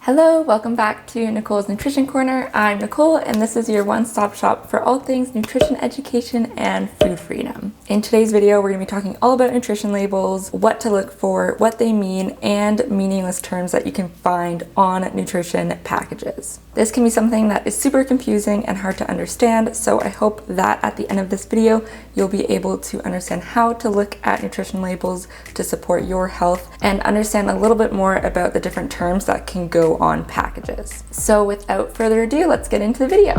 Hello, welcome back to Nicole's Nutrition Corner. I'm Nicole, and this is your one-stop shop for all things nutrition education and food freedom. In today's video, we're going to be talking all about nutrition labels, what to look for, what they mean, and meaningless terms that you can find on nutrition packages. This can be something that is super confusing and hard to understand, so I hope that at the end of this video, you'll be able to understand how to look at nutrition labels to support your health and understand a little bit more about the different terms that can go on packages. So without further ado, let's get into the video.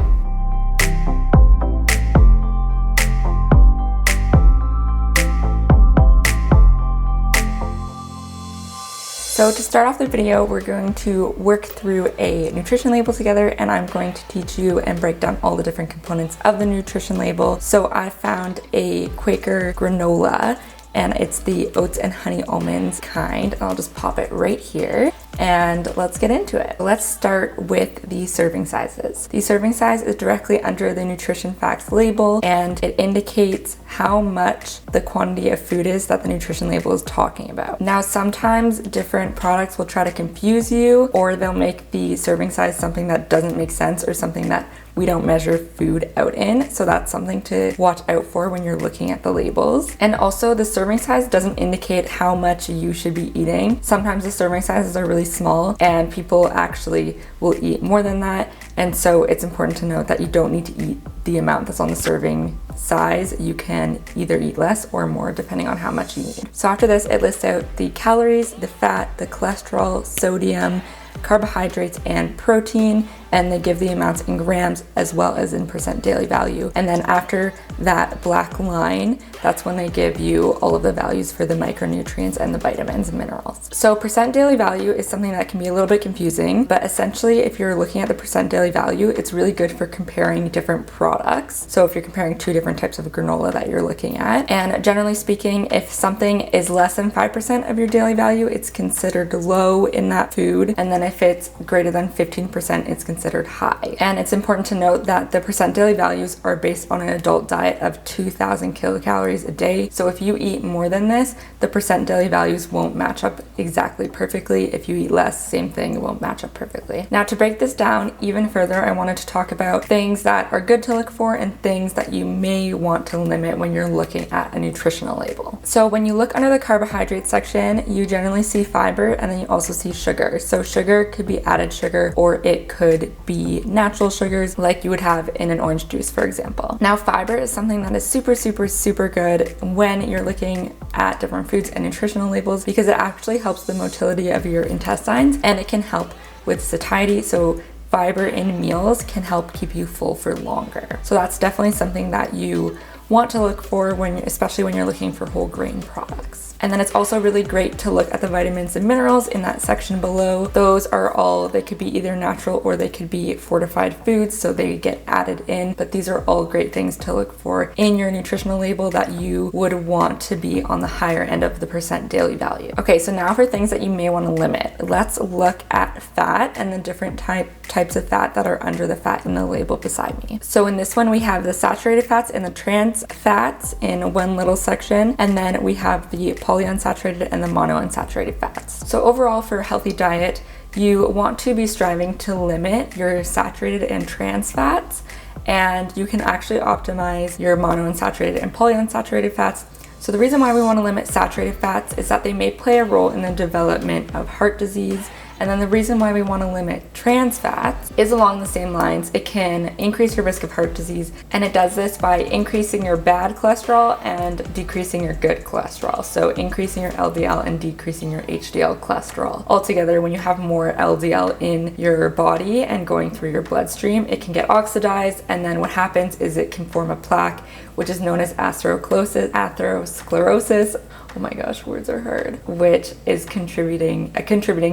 So to start off the video, we're going to work through a nutrition label together, and I'm going to teach you and break down all the different components of the nutrition label. So I found a Quaker granola, and it's the oats and honey almonds kind. I'll just pop it right here and let's get into it. Let's start with the serving sizes. The serving size is directly under the nutrition facts label, and it indicates how much the quantity of food is that the nutrition label is talking about. Now, sometimes different products will try to confuse you, or they'll make the serving size something that doesn't make sense or something that we don't measure food out in. So that's something to watch out for when you're looking at the labels. And also, the serving size doesn't indicate how much you should be eating. Sometimes the serving sizes are really small and people actually will eat more than that. And so it's important to note that you don't need to eat the amount that's on the serving size. You can either eat less or more depending on how much you need. So after this, it lists out the calories, the fat, the cholesterol, sodium, carbohydrates, and protein, and they give the amounts in grams as well as in percent daily value. And then after that black line, that's when they give you all of the values for the micronutrients and the vitamins and minerals. So percent daily value is something that can be a little bit confusing, but essentially if you're looking at the percent daily value, it's really good for comparing different products. So if you're comparing two different types of granola that you're looking at, and generally speaking, if something is less than 5% of your daily value, it's considered low in that food. And then if it's greater than 15%, it's considered high. And it's important to note that the percent daily values are based on an adult diet of 2,000 kilocalories a day. So if you eat more than this, the percent daily values won't match up exactly perfectly. If you eat less, same thing, it won't match up perfectly. Now, to break this down even further, I wanted to talk about things that are good to look for and things that you may want to limit when you're looking at a nutritional label. So when you look under the carbohydrate section, you generally see fiber, and then you also see sugar. So sugar could be added sugar, or it could be natural sugars like you would have in an orange juice, for example. Now, fiber is something that is super good when you're looking at different foods and nutritional labels, because it actually helps the motility of your intestines, and it can help with satiety. So fiber in meals can help keep you full for longer. So that's definitely something that you want to look for especially when you're looking for whole grain products. And then it's also really great to look at the vitamins and minerals in that section below. Those are all, they could be either natural or they could be fortified foods, so they get added in, but these are all great things to look for in your nutritional label that you would want to be on the higher end of the percent daily value. Okay, so now for things that you may want to limit. Let's look at fat and the different types of fat that are under the fat in the label beside me. So in this one, we have the saturated fats and the trans fats in one little section, and then we have the polyunsaturated and the monounsaturated fats. So overall, for a healthy diet, you want to be striving to limit your saturated and trans fats, and you can actually optimize your monounsaturated and polyunsaturated fats. So the reason why we want to limit saturated fats is that they may play a role in the development of heart disease. And then the reason why we want to limit trans fats is along the same lines. It can increase your risk of heart disease, and it does this by increasing your bad cholesterol and decreasing your good cholesterol. So increasing your LDL and decreasing your HDL cholesterol. Altogether, when you have more LDL in your body and going through your bloodstream, it can get oxidized, and then what happens is it can form a plaque, which is known as atherosclerosis. Oh my gosh, words are hard, which is a contributing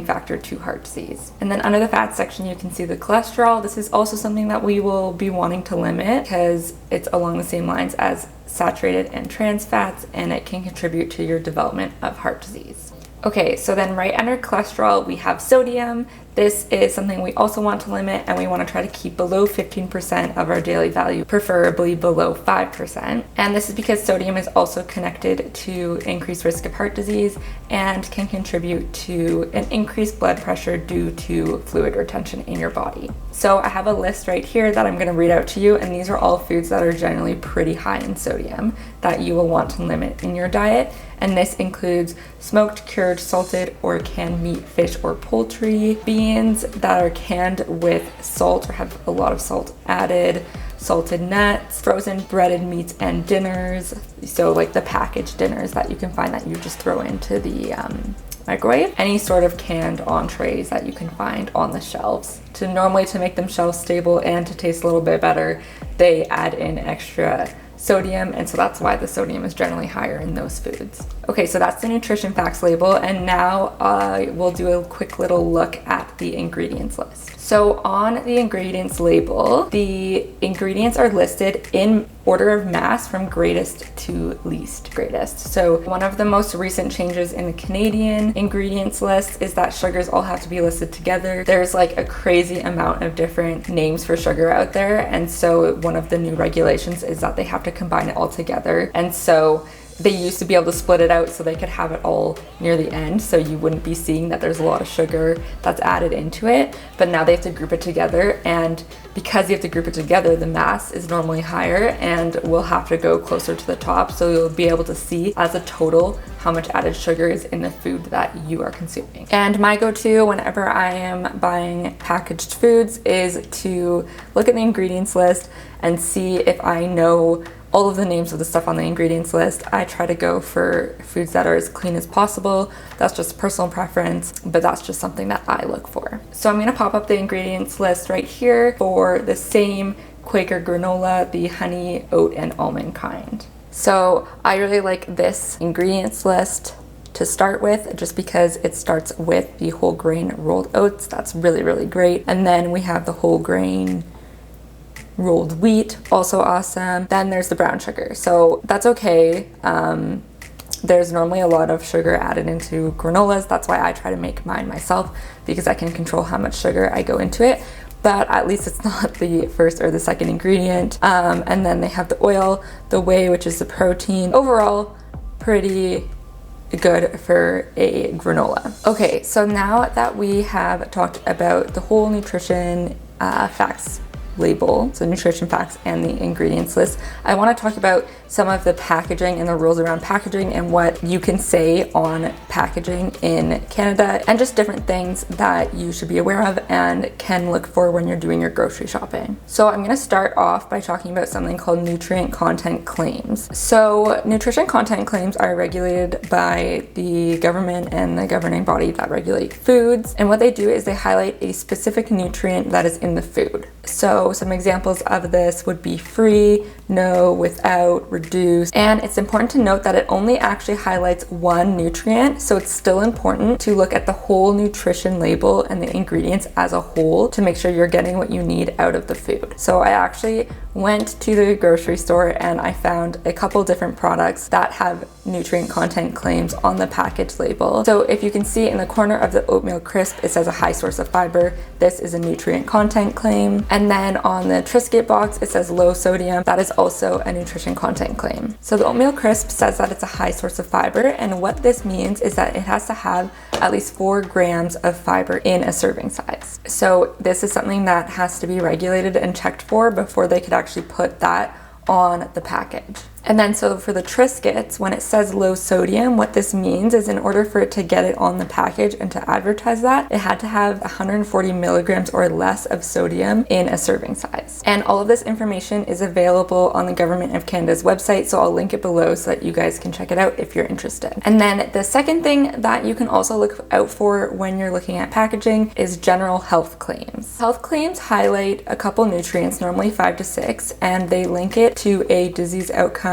factor to heart disease. And then under the fat section, you can see the cholesterol. This is also something that we will be wanting to limit because it's along the same lines as saturated and trans fats, and it can contribute to your development of heart disease. Okay, so then right under cholesterol, we have sodium. This is something we also want to limit, and we want to try to keep below 15% of our daily value, preferably below 5%. And this is because sodium is also connected to increased risk of heart disease and can contribute to an increased blood pressure due to fluid retention in your body. So I have a list right here that I'm going to read out to you, and these are all foods that are generally pretty high in sodium that you will want to limit in your diet. And this includes smoked, cured, salted, or canned meat, fish, or poultry, beans that are canned with salt or have a lot of salt added, salted nuts, frozen breaded meats and dinners, so like the packaged dinners that you can find that you just throw into the microwave, any sort of canned entrees that you can find on the shelves. To make them shelf stable and to taste a little bit better, they add in extra sodium, and so that's why the sodium is generally higher in those foods. Okay, so that's the nutrition facts label, and now we'll do a quick little look at the ingredients list. So on the ingredients label, the ingredients are listed in order of mass from greatest to least greatest. So one of the most recent changes in the Canadian ingredients list is that sugars all have to be listed together. There's like a crazy amount of different names for sugar out there, and so one of the new regulations is that they have to combine it all together. And so they used to be able to split it out so they could have it all near the end, so you wouldn't be seeing that there's a lot of sugar that's added into it, but now they have to group it together, and because you have to group it together, the mass is normally higher and will have to go closer to the top, so you'll be able to see as a total how much added sugar is in the food that you are consuming. And my go-to whenever I am buying packaged foods is to look at the ingredients list and see if I know all of the names of the stuff on the ingredients list. I try to go for foods that are as clean as possible. That's just personal preference, but that's just something that I look for. So I'm gonna pop up the ingredients list right here for the same Quaker granola, the honey, oat, and almond kind. So I really like this ingredients list to start with, just because it starts with the whole grain rolled oats. That's really, really great. And then we have the whole grain rolled wheat, also awesome. Then there's the brown sugar, so that's okay. There's normally a lot of sugar added into granolas. That's why I try to make mine myself, because I can control how much sugar I go into it, but at least it's not the first or the second ingredient. And then they have the oil, the whey, which is the protein. Overall, pretty good for a granola. Okay, so now that we have talked about the whole nutrition facts label, so nutrition facts and the ingredients list, I want to talk about some of the packaging and the rules around packaging and what you can say on packaging in Canada, and just different things that you should be aware of and can look for when you're doing your grocery shopping. So I'm going to start off by talking about something called nutrient content claims. So nutrition content claims are regulated by the government and the governing body that regulate foods, and what they do is they highlight a specific nutrient that is in the food. So some examples of this would be free, no, without, reduced, and it's important to note that it only actually highlights one nutrient, so it's still important to look at the whole nutrition label and the ingredients as a whole to make sure you're getting what you need out of the food. So I actually went to the grocery store and I found a couple different products that have nutrient content claims on the package label. So if you can see in the corner of the oatmeal crisp, it says a high source of fiber. This is a nutrient content claim. And then on the Triscuit box, it says low sodium. That is also a nutrition content claim. So the oatmeal crisp says that it's a high source of fiber, and what this means is that it has to have at least 4 grams of fiber in a serving size. So this is something that has to be regulated and checked for before they could actually put that on the package. And then so for the Triscuits, when it says low sodium, what this means is in order for it to get it on the package and to advertise that, it had to have 140 milligrams or less of sodium in a serving size. And all of this information is available on the Government of Canada's website, so I'll link it below so that you guys can check it out if you're interested. And then the second thing that you can also look out for when you're looking at packaging is general health claims. Health claims highlight a couple nutrients, normally 5 to 6, and they link it to a disease outcome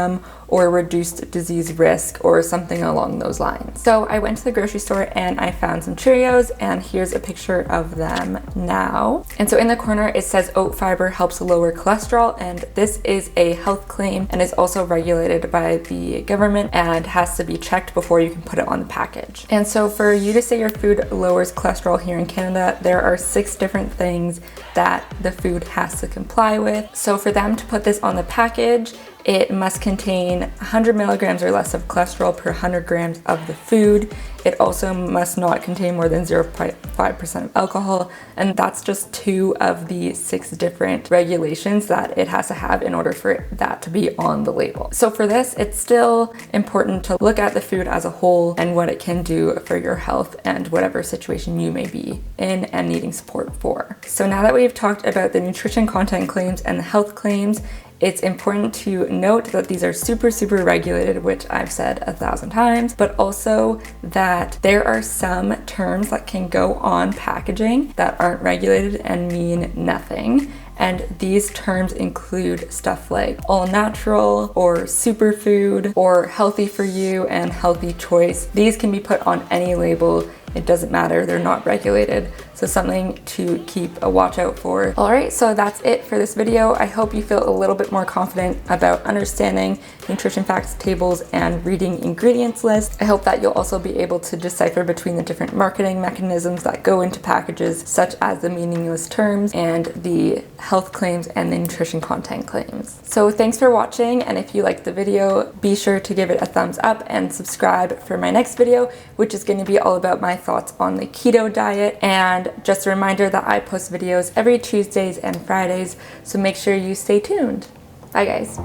or reduced disease risk or something along those lines. So I went to the grocery store and I found some Cheerios, and here's a picture of them now. And so in the corner it says oat fiber helps lower cholesterol, and this is a health claim and is also regulated by the government and has to be checked before you can put it on the package. And so for you to say your food lowers cholesterol here in Canada, there are 6 different things that the food has to comply with. So for them to put this on the package, it must contain 100 milligrams or less of cholesterol per 100 grams of the food. It also must not contain more than 0.5% of alcohol, and that's just 2 of the 6 different regulations that it has to have in order for that to be on the label. So for this, it's still important to look at the food as a whole and what it can do for your health and whatever situation you may be in and needing support for. So now that we've talked about the nutrition content claims and the health claims, it's important to note that these are super regulated, which I've said 1,000 times, but also that there are some terms that can go on packaging that aren't regulated and mean nothing. And these terms include stuff like all natural or superfood or healthy for you and healthy choice. These can be put on any label. It doesn't matter, they're not regulated. So something to keep a watch out for. All right, so that's it for this video. I hope you feel a little bit more confident about understanding nutrition facts tables and reading ingredients lists. I hope that you'll also be able to decipher between the different marketing mechanisms that go into packages, such as the meaningless terms and the health claims and the nutrition content claims. So thanks for watching, and if you liked the video, be sure to give it a thumbs up and subscribe for my next video, which is going to be all about my thoughts on the keto diet. And just a reminder that I post videos every Tuesdays and Fridays, so make sure you stay tuned. Bye guys.